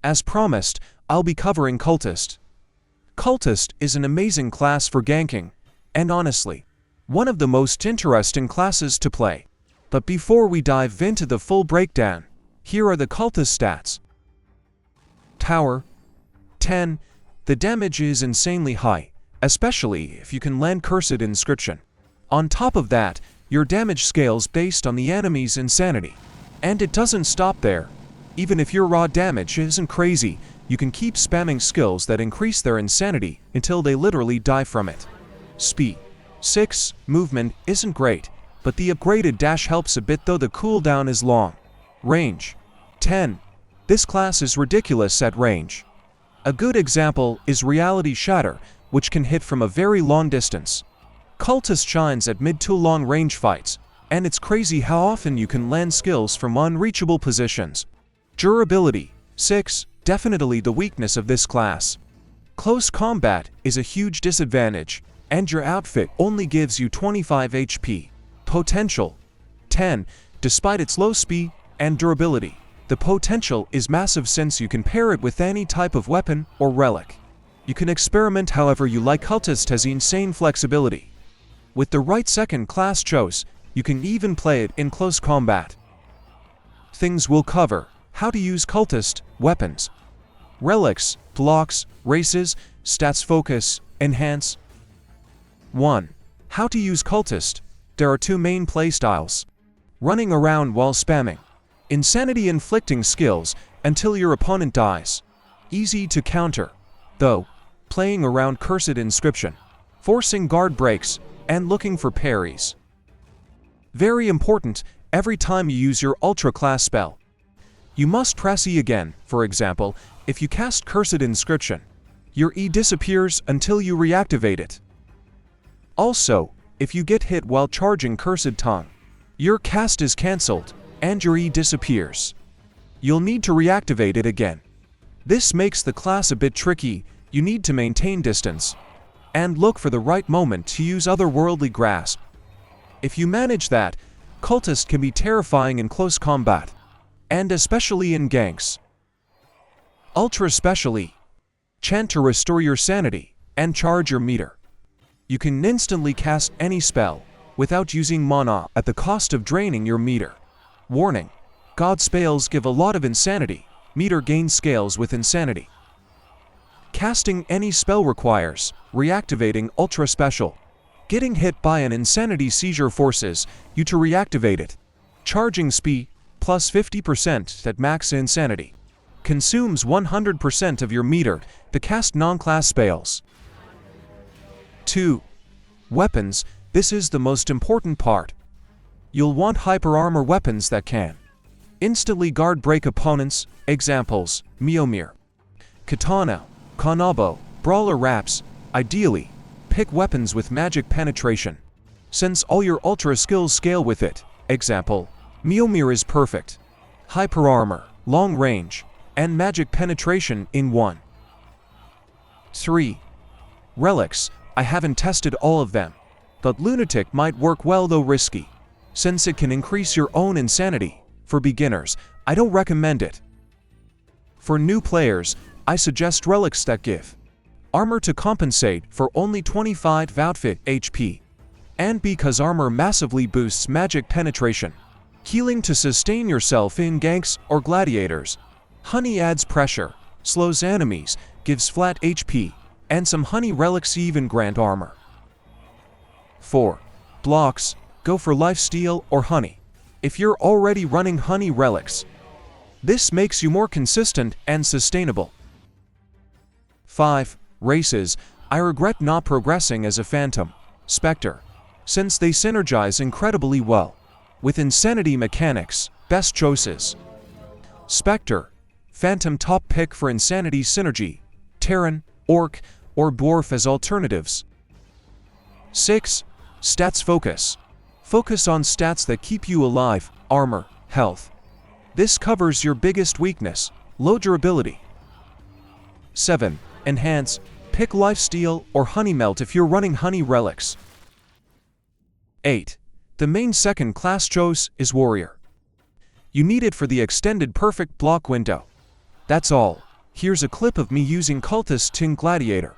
As promised, I'll be covering Cultist. Cultist is an amazing class for ganking, and honestly, one of the most interesting classes to play. But before we dive into the full breakdown, here are the Cultist stats. Tower 10. The damage is insanely high, especially if you can land Cursed Inscription. On top of that, your damage scales based on the enemy's insanity. And it doesn't stop there. Even if your raw damage isn't crazy, you can keep spamming skills that increase their insanity until they literally die from it. Speed 6. Movement isn't great, but the upgraded dash helps a bit though the cooldown is long. Range 10. This class is ridiculous at range. A good example is Reality Shatter, which can hit from a very long distance. Cultist shines at mid to long range fights, and it's crazy how often you can land skills from unreachable positions. Durability 6. Definitely the weakness of this class. Close combat is a huge disadvantage, and your outfit only gives you 25 HP. Potential 10. Despite its low speed and durability, the potential is massive since you can pair it with any type of weapon or relic. You can experiment however you like. Cultist has insane flexibility. With the right second class choice, you can even play it in close combat. Things we'll cover: how to use Cultist, weapons, relics, blocks, races, stats, focus, enhance. 1. How to use Cultist. There are two main playstyles. Running around while spamming insanity inflicting skills until your opponent dies. Easy to counter, though. Playing around Cursed Inscription, forcing guard breaks, and looking for parries. Very important, every time you use your Ultra class spell, you must press E again. For example, if you cast Cursed Inscription, your E disappears until you reactivate it. Also, if you get hit while charging Cursed Tongue, your cast is cancelled, and your E disappears. You'll need to reactivate it again. This makes the class a bit tricky. You need to maintain distance, and look for the right moment to use Otherworldly Grasp. If you manage that, Cultist can be terrifying in close combat, and especially in ganks. Ultra Special E. Chant to restore your sanity, and charge your meter. You can instantly cast any spell, without using mana at the cost of draining your meter. Warning: God spells give a lot of insanity, meter gain scales with insanity. Casting any spell requires reactivating Ultra Special. Getting hit by an insanity seizure forces you to reactivate it. Charging speed plus 50% at max insanity. Consumes 100% of your meter to cast non-class spells. 2. Weapons. This is the most important part. You'll want hyper armor weapons that can instantly guard break opponents. Examples: Mjolnir, Katana, Kanabo, Brawler Wraps. Ideally, pick weapons with magic penetration, since all your ultra skills scale with it. Example: Mjolnir is perfect. Hyper armor, long range, and magic penetration in one. 3. Relics. I haven't tested all of them, but Lunatic might work well though risky, since it can increase your own insanity. For beginners, I don't recommend it. For new players, I suggest relics that give armor to compensate for only 25 outfit HP, and because armor massively boosts magic penetration. Healing to sustain yourself in ganks or gladiators. Honey adds pressure, slows enemies, gives flat HP, and some honey relics even grant armor. 4. Blocks. Go for lifesteal or honey if you're already running honey relics. This makes you more consistent and sustainable. 5. Races. I regret not progressing as a Phantom, Spectre, since they synergize incredibly well with insanity mechanics. Best choices: Spectre, Phantom top pick for insanity synergy, Terran, Orc, or Dwarf as alternatives. 6. Stats focus. Focus on stats that keep you alive: armor, health. This covers your biggest weakness, low durability. 7. Enhance. Pick lifesteal or honey melt if you're running honey relics. 8. The main second class choice is warrior. You need it for the extended perfect block window. That's all. Here's a clip of me using Cultist Ting Gladiator.